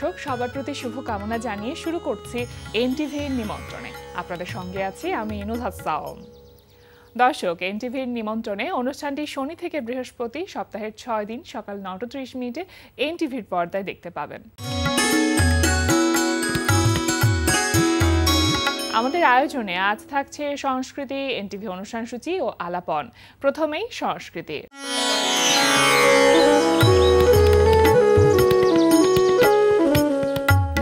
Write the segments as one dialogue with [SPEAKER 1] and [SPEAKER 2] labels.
[SPEAKER 1] দর্শক সবার প্রতি শুভকামনা জানিয়ে শুরু করছি এনটিভির নিমন্ত্রণে। আপনাদের সঙ্গে আছি আমি নুহাস সাওম। দর্শক, এনটিভির নিমন্ত্রণে অনুষ্ঠানটি শনি থেকে বৃহস্পতি সপ্তাহের 6 দিন সকাল 9:30 মিনিটে এনটিভির পর্দায় দেখতে পাবেন। আমাদের আয়োজনে আজ থাকছে সংস্কৃতি, এনটিভি অনুষ্ঠান সূচি ও আলাপন। প্রথমেই সংস্কৃতি।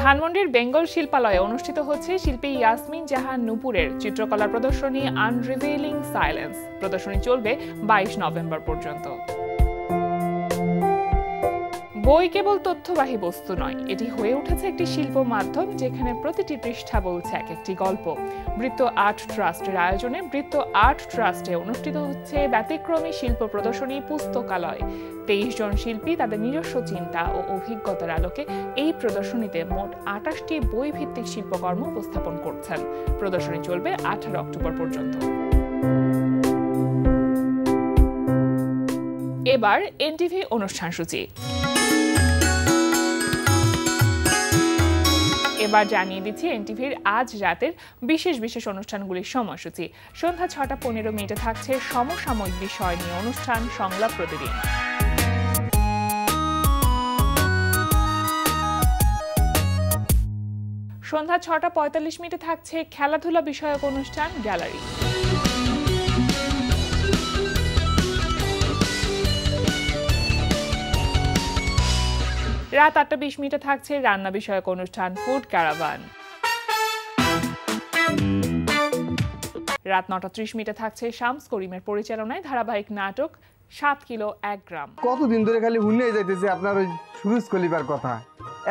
[SPEAKER 1] ধানমন্ডির বেঙ্গল শিল্পালয়ে অনুষ্ঠিত হচ্ছে শিল্পী ইয়াসমিন জাহান নূপুরের চিত্রকলা প্রদর্শনী আনরিভিলিং সাইলেন্স। প্রদর্শনী চলবে 22 নভেম্বর পর্যন্ত। বই কেবল তথ্যবাহী বস্তু নয়, এটি হয়ে উঠেছে একটি শিল্প মাধ্যম যেখানে প্রতিটি পৃষ্ঠা বলছে এক একটি গল্প। বৃত্ত আর্ট ট্রাস্টের আয়োজনে বৃত্ত আর্ট ট্রাস্টে অনুষ্ঠিত হচ্ছে ব্যতিক্রমী শিল্প প্রদর্শনী পুস্তকালয়। 23 জন শিল্পী তাদের নিজস্ব চিন্তা ও অভিজ্ঞতার আলোকে এই প্রদর্শনীতে মোট 28টি বই ভিত্তিক শিল্পকর্ম উপস্থাপন করছেন। প্রদর্শনী চলবে 18 অক্টোবর পর্যন্ত। এবার এনটিভি অনুষ্ঠান সূচি। এবার জানিয়ে দিচ্ছি এনটিভির আজ রাতের বিশেষ বিশেষ অনুষ্ঠানগুলির সময়সূচি। সন্ধ্যা 6:15 মিনিটে থাকছে সমসাময়িক বিষয় নিয়ে অনুষ্ঠান সংলাপ প্রতিদিন। সন্ধ্যা 6:45 মিনিটে থাকছে খেলাধুলা বিষয়ক অনুষ্ঠান গ্যালারি। রাত 8:20 মিনিটে থাকছে রান্না বিষয়ক অনুষ্ঠান ফুড ক্যারাভান। রাত 9:30 মিনিটে থাকছে শামস করিমের পরিচালনায় ধারাবাহিক নাটক 7 কিলো 1 গ্রাম।
[SPEAKER 2] কতদিন ধরে খালি হুন্নেই যাইতেছে আপনার ওই সুরজ কলিবার কথা,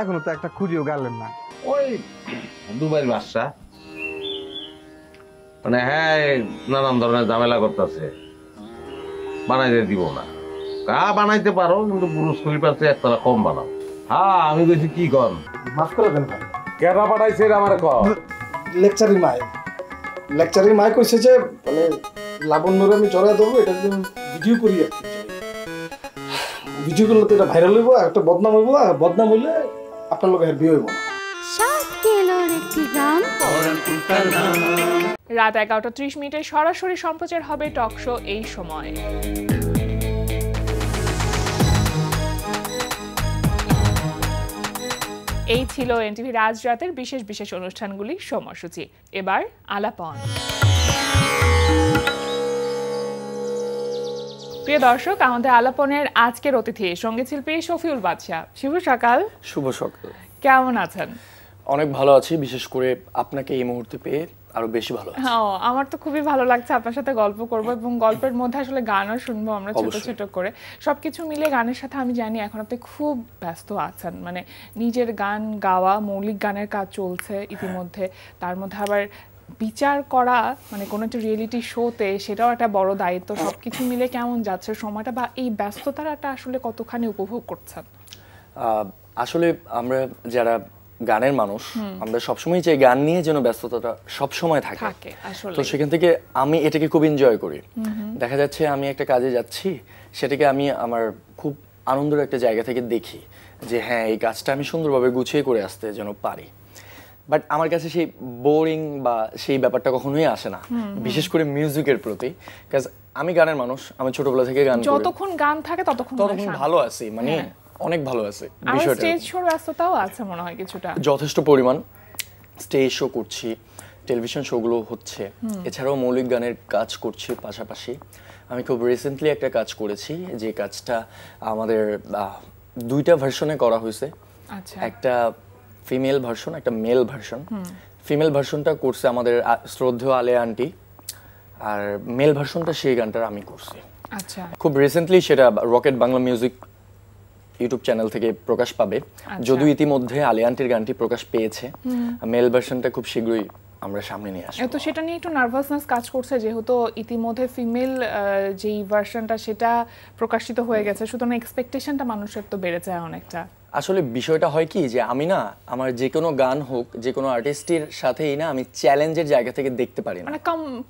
[SPEAKER 2] এখনো তো একটা খুঁড়িও গালেন না।
[SPEAKER 3] ওই দুবাইয়ের বাদশা মানে হ্যাঁ নানান ধরনের ঝামেলা করতেছে, বানাইতে দিব না। বানাইতে পারো কিন্তু বুরুজ খলিফার চেয়ে একতলা কম বানাও। হ্যাঁ আমি বলছি কি কর
[SPEAKER 4] মাফ করে দেন ভাই।
[SPEAKER 3] কেটা পাঠাইছে আমার ক
[SPEAKER 4] লেকচারিং মাই কইছে যে মানে লাবণ্যরে আমি জড়াই দেবো, এটা যদি ভিডিও করি আর কি, ভিডিও করলে তো এটা ভাইরাল হইব, একটা বদনাম হইব, আর বদনাম হইলে আপনার লোক বিয়ে হইব না।
[SPEAKER 1] রাত 11:30 মিনিটে সরাসরি সম্প্রচার হবে টক শো এই সময়। এই ছিল এনটিভির আজ রাতের বিশেষ বিশেষ অনুষ্ঠানগুলির সময়সূচি। এবার আলাপন। প্রিয় দর্শক, আমাদের আলাপনের আজকের অতিথি সঙ্গীত শিল্পী শফিউল বাদশা। শুভ সকাল।
[SPEAKER 5] শুভ সকাল।
[SPEAKER 1] কেমন আছেন?
[SPEAKER 5] অনেক ভালো আছি, বিশেষ করে আপনাকে এই মুহূর্তে পেয়ে আরো বেশি ভালো আছি।
[SPEAKER 1] আমার তো খুবই ভালো লাগছে আপনার সাথে গল্প করব এবং গল্পের মধ্যে আসলে গানও শুনবো আমরা ছোট ছোট করে। সবকিছু মিলে গানের সাথে আমি জানি এখন আপনি খুব ব্যস্ত আছেন, মানে নিজের গান গাওয়া, মৌলিক গানের কাজ চলছে ইতিমধ্যে, তার মধ্যে আবার বিচার করা, মানে কোনো একটা রিয়েলিটি শোতে, সেটাও একটা বড় দায়িত্ব। সবকিছু মিলে কেমন যাচ্ছে সময়টা, বা এই ব্যস্ততাটা আসলে কতখানি উপভোগ করছেন?
[SPEAKER 5] আসলে আমরা যারা গানের মানুষ, আমরা সবসময় চাই গান নিয়ে যেন ব্যস্ততাটা সবসময় থাকে। তো সেখান থেকে আমি এটাকে খুব এনজয় করি। দেখা যাচ্ছে আমি একটা কাজে যাচ্ছি, সেটাকে আমি আমার খুব আনন্দের একটা জায়গা থেকে দেখি যে হ্যাঁ এই কাজটা আমি সুন্দরভাবে গুছিয়ে করে আসতে যেন পারি। বাট আমার কাছে সেই বোরিং বা সেই ব্যাপারটা কখনোই আসে না, বিশেষ করে মিউজিকের প্রতি। কাজ আমি গানের মানুষ, আমি ছোটবেলা থেকে গান করি,
[SPEAKER 1] যতক্ষণ গান থাকে ততক্ষণ
[SPEAKER 5] ভালো আছি, মানে অনেক ভালো আছে।
[SPEAKER 1] বিষয়টা স্টেজ শোর ব্যস্ততাও আছে মনে হয় কিছুটা,
[SPEAKER 5] যথেষ্ট পরিমাণ স্টেজ শো করছি, টেলিভিশন শোগুলো হচ্ছে, এছাড়াও মৌলিক গানের কাজ করছি পাশাপাশি। আমি খুব রিসেন্টলি একটা কাজ করেছি, যে কাজটা আমাদের 2টা ভার্সনে করা হয়েছে। একটা ফিমেল ভার্সন, একটা মেল ভার্সন। ফিমেল ভার্সনটা করছে আমাদের শ্রদ্ধেয় আলেয়া আন্টি, আর মেল ভার্সনটা সেই গানটা আমি করছি। খুব রিসেন্টলি সেটা rocket Bangla music YouTube channel থেকে প্রকাশ পাবে, যদিও ইতিমধ্যে আলেয়া আন্টির গানটি প্রকাশ পেয়েছে। মেল ভার্সনটা খুব শীঘ্রই আমরা সামনে নিয়ে আসবো।
[SPEAKER 1] তো সেটা নিয়ে একটু নার্ভাসনেস কাজ করছে, যেহেতু ইতিমধ্যে ফিমেল যেই ভার্সনটা সেটা প্রকাশিত হয়ে গেছে, সুতরাং এক্সপেকটেশনটা মানুষের তো বেড়ে যায় অনেকটা।
[SPEAKER 5] আসলে বিষয়টা হয় কি যে আমি না আমার যে কোনো গান হোক যে কোনো আর্টিস্টের সাথেই না আমি চ্যালেঞ্জের জায়গা থেকে দেখতে পারি না।
[SPEAKER 1] মানে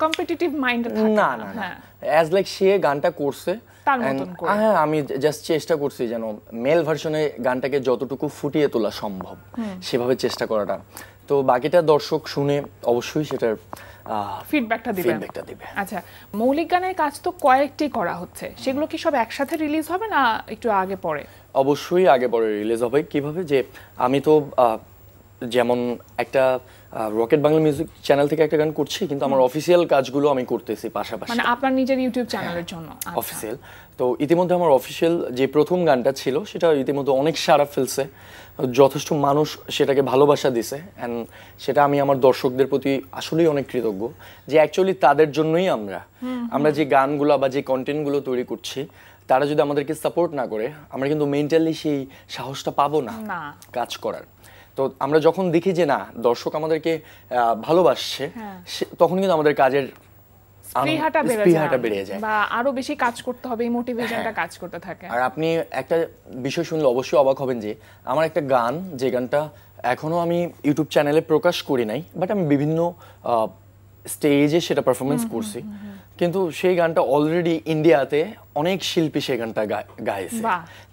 [SPEAKER 1] কম্পিটিটিভ মাইন্ড থাকে
[SPEAKER 5] না না না, অ্যাজ লাইক সে গানটা করছে
[SPEAKER 1] তার মতন করে।
[SPEAKER 5] হ্যাঁ, আমি জাস্ট চেষ্টা করছি যেন মেল ভার্সনে গানটাকে যতটুকু ফুটিয়ে তোলা সম্ভব সেভাবে চেষ্টা করাটা। তো বাকিটা দর্শক শুনে অবশ্যই সেটার
[SPEAKER 1] ফিডব্যাকটা
[SPEAKER 5] দিবে।
[SPEAKER 1] আচ্ছা, মৌলিক গানের কাজ তো কয়েকটি করা হচ্ছে, সেগুলো কি সব একসাথে রিলিজ হবে না একটু আগে পরে?
[SPEAKER 5] অবশ্যই আগে পরে রিলিজ হবে। কিভাবে যে আমি তো যেমন একটা রকেট বাংলা মিউজিক চ্যানেল থেকে একটা গান করছি, কিন্তু আমার অফিসিয়াল কাজগুলো আমি করতেছি পাশাপাশি,
[SPEAKER 1] মানে আপনার নিজের ইউটিউব চ্যানেলের জন্য
[SPEAKER 5] অফিসিয়াল। তো ইতিমধ্যে আমার অফিসিয়াল যে প্রথম গানটা ছিল সেটা ইতিমধ্যে অনেক সাড়া ফেলছে, যথেষ্ট মানুষ সেটাকে ভালোবাসা দিছে, অ্যান্ড সেটা আমি আমার দর্শকদের প্রতি আসলেই অনেক কৃতজ্ঞ যে অ্যাকচুয়ালি তাদের জন্যই আমরা যে গানগুলো বা যে কন্টেন্টগুলো তৈরি করছি তারা যদি আমাদেরকে সাপোর্ট না করে আমরা কিন্তু মেন্টালি সেই সাহসটা পাবো না কাজ করার। তো আমরা যখন দেখি যে না দর্শক আমাদেরকে ভালোবাসছে, তখন কিন্তু আমাদের কাজের স্পৃহাটা বেড়ে যায়
[SPEAKER 1] বা আরো বেশি কাজ করতে হবে, এই মোটিভেশনটা কাজ করতে থাকে।
[SPEAKER 5] আর আপনি একটা বিষয় শুনলে অবশ্যই অবাক হবেন যে আমার একটা গান, যে গানটা এখনো আমি ইউটিউব চ্যানেলে প্রকাশ করি নাই, বাট আমি বিভিন্ন স্টেজে সেটা পারফরমেন্স করছি, কিন্তু সেই গানটা অলরেডি ইন্ডিয়াতে অনেক শিল্পী সেই গানটা গাইছে,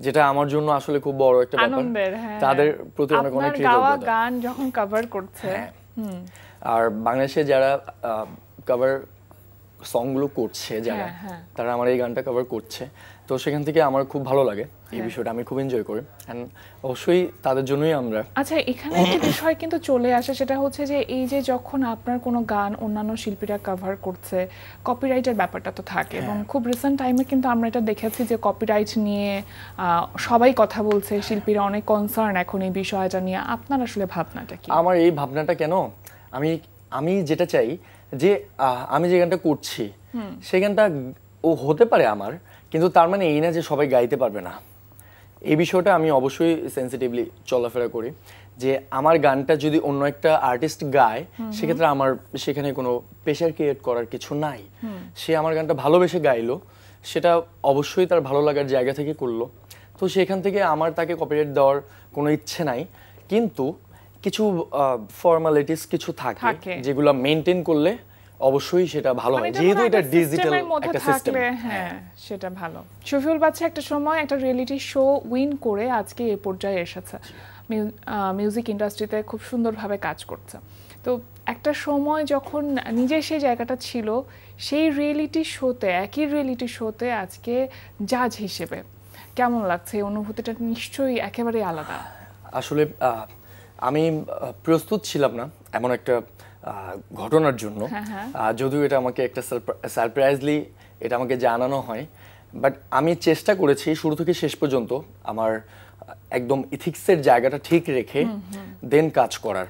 [SPEAKER 5] যেটা আমার জন্য আসলে খুব বড় একটা ব্যাপার। তাদের প্রতি অনেক অনেক কৃতজ্ঞতা।
[SPEAKER 1] গান যখন কভার করছে,
[SPEAKER 5] আর বাংলাদেশে যারা কভার সংগুলো করছে যারা, তারা আমার এই গানটা কভার করছে, তো সেখান থেকে আমার খুব ভালো লাগে এই বিষয়টা, আমি খুব এনজয় করি, এন্ড অবশ্যই তাদের জন্যই আমরা।
[SPEAKER 1] আচ্ছা, এখানে একটা বিষয় কিন্তু চলে আসে, সেটা হচ্ছে যে এই যে যখন আপনার কোনো গান অন্যান্য শিল্পীরা কভার করছে, কপিরাইটের ব্যাপারটা তো থাকে, এবং খুব রিসেন্ট টাইমে কিন্তু আমরা এটা দেখেছি যে কপিরাইট নিয়ে সবাই কথা বলছে, শিল্পীরা অনেক কনসার্ন এখন এই বিষয়টা নিয়ে। আপনার আসলে ভাবনাটা কি?
[SPEAKER 5] আমার এই ভাবনাটা কেন, আমি যেটা চাই যে আমি যে গানটা করছি সেই গানটা ও হতে পারে আমার, কিন্তু তার মানে এই না যে সবাই গাইতে পারবে না। এই বিষয়টা আমি অবশ্যই সেন্সিটিভলি চলাফেরা করি, যে আমার গানটা যদি অন্য একটা আর্টিস্ট গায় সেক্ষেত্রে আমার সেখানে কোনো প্রেশার ক্রিয়েট করার কিছু নাই। সে আমার গানটা ভালোবেসে গাইলো, সেটা অবশ্যই তার ভালো লাগার জায়গা থেকে করলো, তো সেখান থেকে আমার তাকে কপিরাইট দেওয়ার কোনো ইচ্ছে নাই। কিন্তু কিছু ফর্মালিটিস কিছু থাকে যেগুলো মেনটেন করলে অবশ্যই সেটা ভালো হয়, যেহেতু এটা ডিজিটাল একটা সিস্টেম।
[SPEAKER 1] হ্যাঁ, সেটা ভালো। শফিউল বাদশা একটা সময় একটা রিয়েলিটি শো উইন করে আজকে এই পর্যায়ে এসেছে, মিউজিক ইন্ডাস্ট্রিতে খুব সুন্দরভাবে কাজ করছে। তো একটা সময় যখন নিজের সেই জায়গাটা ছিল, সেই রিয়েলিটি শোতে, একই রিয়েলিটি শোতে আজকে জাজ হিসেবে কেমন লাগছে? এই অনুভূতিটা নিশ্চয়ই একেবারে আলাদা।
[SPEAKER 5] আসলে আমি প্রস্তুত ছিলাম না এমন একটা ঘটনার জন্য, যদিও এটা আমাকে একটা সারপ্রাইজলি এটা আমাকে জানানো হয়, বাট আমি চেষ্টা করেছি শুরু থেকে শেষ পর্যন্ত আমার একদম ইথিক্সের জায়গাটা ঠিক রেখে দেন কাজ করার।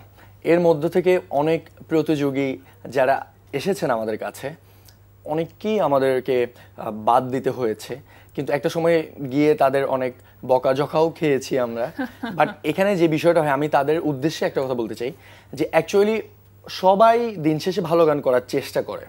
[SPEAKER 5] এর মধ্যে থেকে অনেক প্রতিযোগী যারা এসেছেন আমাদের কাছে, অনেককেই আমাদেরকে বাদ দিতে হয়েছে, কিন্তু একটা সময় গিয়ে তাদের অনেক বকাঝকাও খেয়েছি আমরা। বাট এখানে যে বিষয়টা হয়, আমি তাদের উদ্দেশ্যে একটা কথা বলতে চাই যে অ্যাকচুয়ালি সবাই দিন শেষে ভালো গান করার চেষ্টা করে,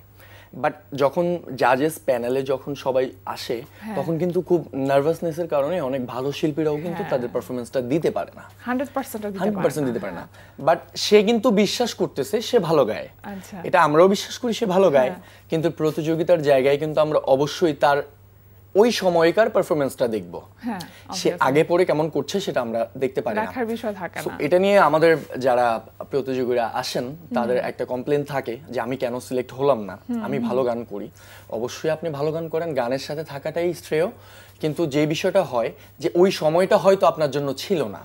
[SPEAKER 5] বাট যখন জাজেস প্যানেলে যখন সবাই আসে তখন কিন্তু খুব নার্ভাসনেসের কারণে অনেক ভালো শিল্পীরাও কিন্তু তাদের পারফরমেন্সটা দিতে পারে না, 100% দিতে পারে না। বাট সে কিন্তু বিশ্বাস করতেছে সে ভালো গায়, এটা আমরাও বিশ্বাস করি সে ভালো গায়, কিন্তু প্রতিযোগিতার জায়গায় কিন্তু আমরা অবশ্যই তার ওই সময়কার পারফরমেন্সটা দেখব, সে আগে পরে কেমন করছে সেটা আমরা দেখতে পারি না। এটা নিয়ে আমাদের যারা প্রতিযোগীরা আসেন তাদের একটা কমপ্লেন থাকে যে আমি কেন সিলেক্ট হলাম না, আমি ভালো গান করি। অবশ্যই আপনি ভালো গান করেন, গানের সাথে থাকাটাই শ্রেয়, কিন্তু যে বিষয়টা হয় যে ওই সময়টা হয়তো আপনার জন্য ছিল না,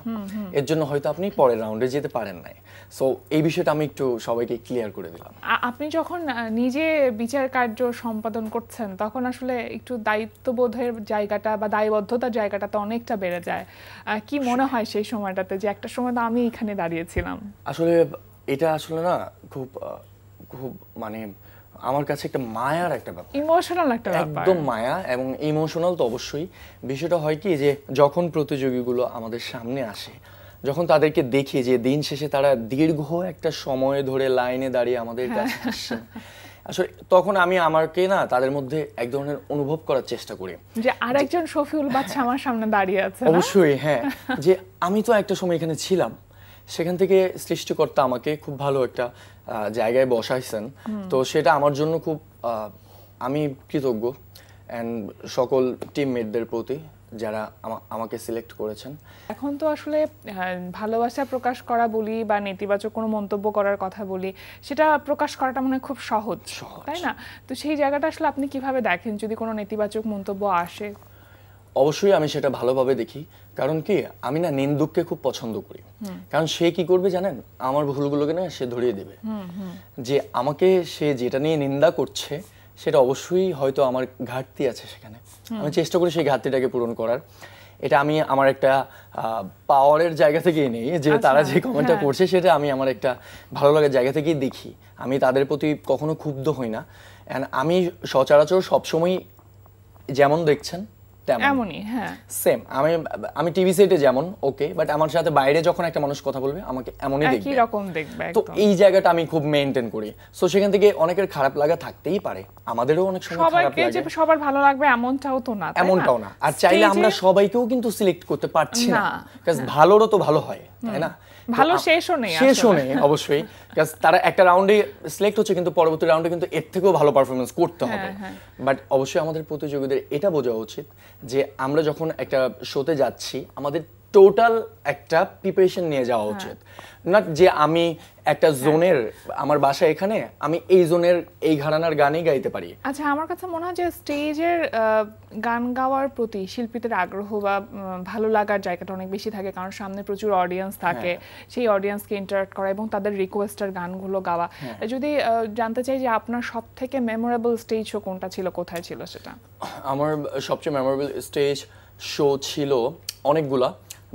[SPEAKER 5] এর জন্য হয়তো আপনি পরের রাউন্ডে যেতে পারেন নাই। সো এই বিষয়টা আমি একটু সবাইকে ক্লিয়ার করে দিলাম।
[SPEAKER 1] আপনি যখন নিজে বিচার কার্য সম্পাদন করছেন তখন আসলে একটু দায়িত্ববোধের জায়গাটা বা দায়বদ্ধতার জায়গাটা তো অনেকটা বেড়ে যায়। কি মনে হয় সেই সময়টাতে যে একটা সময় তো আমি এখানে দাঁড়িয়েছিলাম?
[SPEAKER 5] আসলে এটা আসলে না খুব খুব মানে আমার কাছে একটা মায়ার একটা ব্যাপার,
[SPEAKER 1] ইমোশনাল একটা ব্যাপার,
[SPEAKER 5] একদম মায়া এবং ইমোশনাল তো অবশ্যই। বিষয়টা হয় কি যে যখন প্রতিযোগীগুলো আমাদের সামনে আসে, যখন তাদেরকে দেখি যে দিন শেষে তারা দীর্ঘ একটা সময় ধরে লাইনে দাঁড়িয়ে আমাদের কাছে আসছেন, আসলে তখন আমি আমাকে না তাদের মধ্যে এক ধরনের অনুভব করার চেষ্টা করি
[SPEAKER 1] যে আরেকজন শফিউল বাদশা আমার সামনে দাঁড়িয়ে আছে না?
[SPEAKER 5] অবশ্যই হ্যাঁ, যে আমি তো একটা সময় এখানে ছিলাম, সেখান থেকে সৃষ্টিকর্তা আমাকে খুব ভালো একটা জায়গায় বসাইছেন, তো সেটা আমার জন্য খুব আমি কৃতজ্ঞ অ্যান্ড সকল টিমমেটদের প্রতি যারা আমাকে সিলেক্ট করেছেন।
[SPEAKER 1] এখন তো আসলে ভালোবাসা প্রকাশ করা বলি বা নেতিবাচক কোনো মন্তব্য করার কথা বলি, সেটা প্রকাশ করাটা মনে হয় খুব সহজ, তাই না? তো সেই জায়গাটা আসলে আপনি কিভাবে দেখেন যদি কোনো নেতিবাচক মন্তব্য আসে?
[SPEAKER 5] অবশ্যই আমি সেটা ভালোভাবে দেখি, কারণ কি আমি না নিন্দুককে খুব পছন্দ করি, কারণ সে কি করবে জানেন, আমার ভুলগুলোকে না সে ধরিয়ে দেবে, যে আমাকে সে যেটা নিয়ে নিন্দা করছে সেটা অবশ্যই হয়তো আমার ঘাটতি আছে সেখানে, আমি চেষ্টা করি সেই ঘাটতিটাকে পূরণ করার। এটা আমি আমার একটা পাওয়ারের জায়গা থেকেই নেই, যে তারা যে কমেন্টটা করছে সেটা আমি আমার একটা ভালো লাগার জায়গা থেকেই দেখি, আমি তাদের প্রতি কখনো ক্ষুব্ধ হই না। অ্যান্ড আমি সচরাচর সবসময় যেমন দেখছেন
[SPEAKER 1] এমনই, হ্যাঁ
[SPEAKER 5] সেম, আমি টিভি সেটে যেমন ওকে, বাট আমার সাথে বাইরে যখন একটা মানুষ কথা বলবে আমাকে এমনই দেখবে,
[SPEAKER 1] একই রকম দেখবে।
[SPEAKER 5] তো এই জায়গাটা আমি খুব মেইনটেইন করি। সো সেখান থেকে অনেকের খারাপ লাগা থাকতেই পারে, আমাদেরও অনেক সময় খারাপ
[SPEAKER 1] সবাইকে যে
[SPEAKER 5] লাগে,
[SPEAKER 1] সবার ভালো লাগবে এমনটাও তো না,
[SPEAKER 5] এমনটাও না। আর চাইলে আমরা সবাইকেও কিন্তু সিলেক্ট করতে পারছি না, কারণ ভালোরও তো ভালো হয়, তাই না?
[SPEAKER 1] ভালো শেষও নেই,
[SPEAKER 5] শেষও নেই অবশ্যই, কারণ তারা একটা রাউন্ডে সিলেক্ট হচ্ছে, কিন্তু পরবর্তী রাউন্ডে কিন্তু এর থেকেও ভালো পারফরমেন্স করতে হবে। বাট অবশ্যই আমাদের প্রতিযোগীদের এটা বোঝা উচিত যে আমরা যখন একটা শোতে যাচ্ছি আমাদের টোটাল একটা প্রিপারেশন নিয়ে যাওয়া উচিত, না যে আমি একটা জোনের, আমার বাসা এখানে, আমি এই জোনের এই ঘরানার গানই গাইতে পারি।
[SPEAKER 1] আচ্ছা, আমার কাছে মনে হয় যে স্টেজের গান গাওয়ার প্রতি শিল্পীদের আগ্রহ বা ভালো লাগার জায়গাটা অনেক বেশি থাকে, কারণ সামনে প্রচুর অডিয়েন্স থাকে, সেই অডিয়েন্সকে ইন্টারাক্ট করা এবং তাদের রিকোয়েস্টের গানগুলো গাওয়া। যদি জানতে চাই যে আপনার সব থেকে মেমোরেবল স্টেজ শো কোনটা ছিল, কোথায় ছিল সেটা?
[SPEAKER 5] আমার সবচেয়ে মেমোরেবল স্টেজ শো ছিল অনেকগুলা,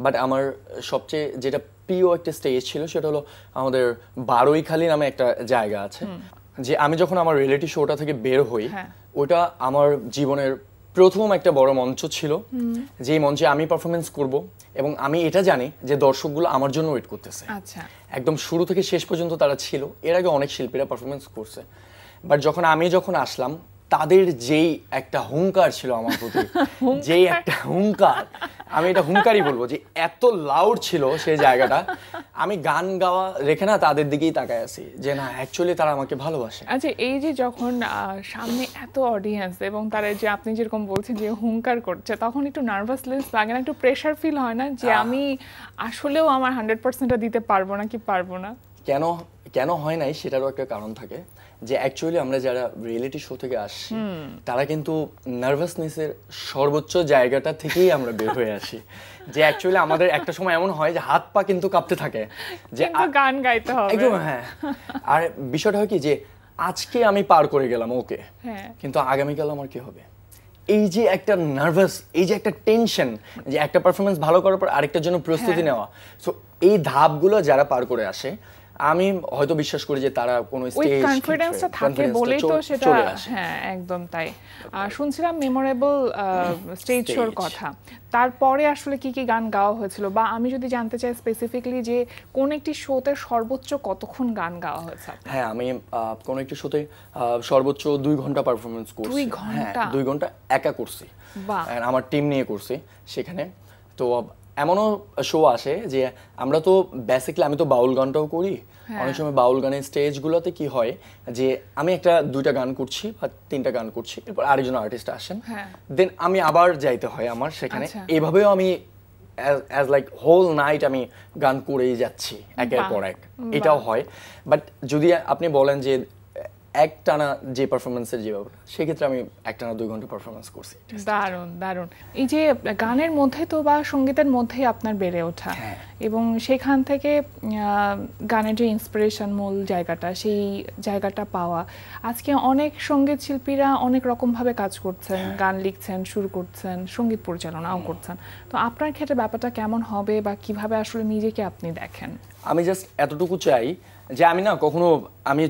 [SPEAKER 5] বাট আমার সবচেয়ে যেটা প্রিয় একটা স্টেজ ছিল সেটা হলো আমাদের বারৈখালী নামে একটা জায়গা আছে, যে আমি যখন আমার রিয়েলিটি শোটা থেকে বের হই, ওটা আমার জীবনের প্রথম একটা বড় মঞ্চ ছিল, যেই মঞ্চে আমি পারফরমেন্স করব এবং আমি এটা জানি যে দর্শকগুলো আমার জন্য ওয়েট করতেছে।
[SPEAKER 1] আচ্ছা,
[SPEAKER 5] একদম শুরু থেকে শেষ পর্যন্ত তারা ছিল, এর আগে অনেক শিল্পীরা পারফরমেন্স করছে, বাট যখন আসলাম তাদের যেই একটা হুঙ্কার ছিল আমার প্রতি, যেই একটা হুঙ্কার, আমি এটা হুঙ্কারই বলবো, যে এত লাউড ছিল সেই জায়গাটা, আমি গান গাওয়া রেখে না তাদের দিকেই তাকায় আছি, যে না অ্যাকচুয়ালি তারা আমাকে ভালোবাসে।
[SPEAKER 1] আচ্ছা, এই যে যখন সামনে এত অডিয়েন্স এবং তারা যে আপনি যেরকম বলছেন যে হুঙ্কার করছে, তখন একটু নার্ভাসনেস লাগে না, একটু প্রেশার ফিল হয় না যে আমি আসলেও আমার 100%টা দিতে পারবো না কি পারবো না?
[SPEAKER 5] কেন হয় নাই সেটারও একটা কারণ থাকে, যে অ্যাকচুয়ালি আমরা যারা রিয়েলিটি শো থেকে আসছি তারা কিন্তু নার্ভাসনেসের সর্বোচ্চ জায়গাটা থেকেই আমরা বের হয়ে আসি, যে অ্যাকচুয়ালি আমাদের একটা সময় এমন হয় যে হাত পা কিন্তু কাঁপতে থাকে, যে
[SPEAKER 1] গান গাইতে হবে
[SPEAKER 5] একদম, হ্যাঁ। আর বিষয়টা হয় কি, যে আজকে আমি পার করে গেলাম ওকে, কিন্তু আগামীকাল আমার কি হবে, এই যে একটা নার্ভাস, এই যে একটা টেনশন, যে একটা পারফরমেন্স ভালো করার পর আরেকটার জন্য প্রস্তুতি নেওয়া, সো এই ধাপগুলো যারা পার করে আসে, আমি হয়তো বিশ্বাস করি যে তারা কোনো স্টেজ
[SPEAKER 1] কনফিডেন্সটা থাকে বলেই তো সেটা, হ্যাঁ একদম তাই। শুনছিলাম মেমোরেবল স্টেজ শোর কথা, তারপরে আসলে কি কি গান গাওয়া হয়েছিল, বা আমি যদি জানতে চাই স্পেসিফিকলি যে কোন একটি শোতে সর্বোচ্চ কতক্ষণ গান গাওয়া হয়েছে?
[SPEAKER 5] হ্যাঁ, আমি কোন একটি শোতে সর্বোচ্চ 2 ঘন্টা পারফরমেন্স করছি।
[SPEAKER 1] 2 ঘন্টা?
[SPEAKER 5] 2 ঘন্টা একা করছি,
[SPEAKER 1] বাহ,
[SPEAKER 5] আমার টিম নিয়ে করছি সেখানে। তো এমনও শো আসে যে আমরা তো বেসিক্যালি, আমি তো বাউল গানটাও করি, অনেক সময় বাউল গানের স্টেজগুলোতে কি হয় যে আমি 2টা গান করছি বা 3টা গান করছি, এরপর আরেকজন আর্টিস্ট আসেন, দেন আমি আবার যাইতে হয় আমার সেখানে, এইভাবেও আমি অ্যাজ লাইক হোল নাইট আমি গান করেই যাচ্ছি একের পর এক, এটাও হয়। বাট যদি আপনি বলেন যে একটানা যে পারফরমেন্সের যে ব্যাপার, সেক্ষেত্রে আমি একটানা 2 ঘন্টা পারফরমেন্স করছি।
[SPEAKER 1] দারুণ দারুণ। এই যে গানের মধ্যে তো বা সঙ্গীতের মধ্যেই আপনার বেড়ে ওঠা, এবং সেখান থেকে গানের যে ইন্সপিরেশন, মূল জায়গাটা, সেই জায়গাটা পাওয়া। আজকে অনেক সঙ্গীত শিল্পীরা অনেক রকমভাবে কাজ করছেন, গান লিখছেন, সুর করছেন, সঙ্গীত পরিচালনাও করছেন। তো আপনার ক্ষেত্রে ব্যাপারটা কেমন হবে বা কিভাবে আসলে নিজেকে আপনি দেখেন?
[SPEAKER 5] আমি জাস্ট এতটুকু চাই যে আমি না কখনো, আমি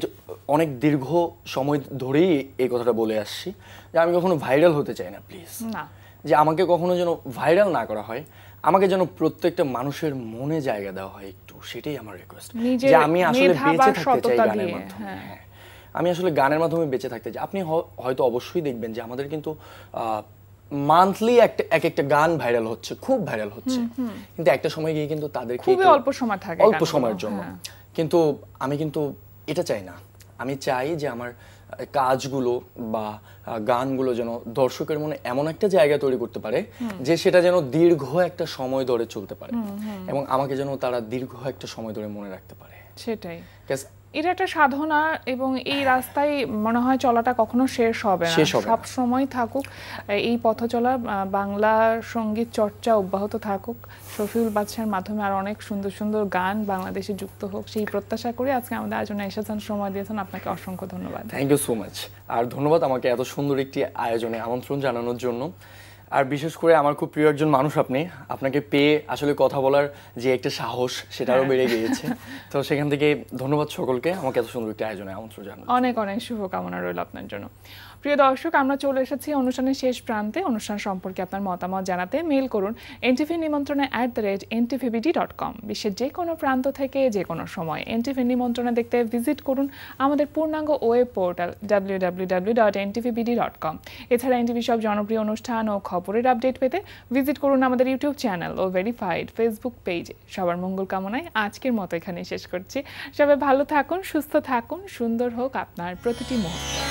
[SPEAKER 5] অনেক দীর্ঘ সময় ধরেই এই কথাটা বলে আসছি, যে আমি কখনো ভাইরাল হতে চাই না, প্লিজ
[SPEAKER 1] না,
[SPEAKER 5] যে আমাকে কখনো যেন ভাইরাল না করা হয়, আমাকে যেন প্রত্যেকটা মানুষের মনে জায়গা দেওয়া হয় একটু, সেটাই আমার রিকোয়েস্ট, যে আমি আসলে বেঁচে থাকতে চাই গানের মাধ্যমে। আমি আসলে গানের মাধ্যমে বেঁচে থাকতে চাই। আপনি হয়তো অবশ্যই দেখবেন যে আমাদের কিন্তু মান্থলি একটা গান ভাইরাল হচ্ছে, খুব ভাইরাল হচ্ছে, কিন্তু একটা সময় গিয়ে কিন্তু তাদেরকে
[SPEAKER 1] খুবই অল্প সময় থাকে,
[SPEAKER 5] অল্প সময়ের জন্য। কিন্তু আমি কিন্তু এটা চাই না। আমি চাই যে আমার কাজগুলো বা গানগুলো যেন দর্শকের মনে এমন একটা জায়গা তৈরি করতে পারে যে সেটা যেন দীর্ঘ একটা সময় ধরে চলতে পারে, এবং আমাকে যেন তারা দীর্ঘ একটা সময় ধরে মনে রাখতে পারে।
[SPEAKER 1] সেটাই, এটা একটা সাধনা, এবং এই রাস্তায় মনে হয় চলাটা কখনো শেষ হবে না, সব সময় থাকুক এই পথ চলা, বাংলা সঙ্গীত চর্চা অব্যাহত থাকুক, শফিউল বাদশার মাধ্যমে আর অনেক সুন্দর সুন্দর গান বাংলাদেশে যুক্ত হোক, সেই প্রত্যাশা করে আজকে আমাদের আয়োজনে এসেছেন, সময় দিয়েছেন, আপনাকে অসংখ্য ধন্যবাদ।
[SPEAKER 5] Thank you so much. আর ধন্যবাদ আমাকে এত সুন্দর একটি আয়োজনে আমন্ত্রণ জানানোর জন্য। আর বিশেষ করে আমার খুব প্রিয় একজন মানুষ আপনি, আপনাকে পেয়ে আসলে কথা বলার যে একটা সাহস সেটা আরো বেড়ে গিয়েছে। তো সেখান থেকে ধন্যবাদ সকলকে আমাকে এত সুন্দর একটি আয়োজনে আমন্ত্রণ জানানোর।
[SPEAKER 1] অনেক অনেক শুভকামনা রইল আপনার জন্য। প্রিয় দর্শক, আমরা চলে এসেছি অনুষ্ঠানের শেষ প্রান্তে। অনুষ্ঠান সম্পর্কে আপনার মতামত জানাতে মেইল করুন এনটিভি নিমন্ত্রণে @ntvbd.com। বিশ্বের যে কোনো প্রান্ত থেকে যে কোনো সময় এনটিভি নিমন্ত্রণে দেখতে ভিজিট করুন আমাদের পূর্ণাঙ্গ ওয়েব পোর্টাল www.ntvbd.com। এছাড়া এনটিভি সব জনপ্রিয় অনুষ্ঠান ও খবরের আপডেট পেতে ভিজিট করুন আমাদের ইউটিউব চ্যানেল ও ভেরিফাইড ফেসবুক পেজে। সবার মঙ্গল কামনায় আজকের মতো এখানে শেষ করছি। সবাই ভালো থাকুন, সুস্থ থাকুন, সুন্দর হোক আপনার প্রতিটি মুহূর্ত।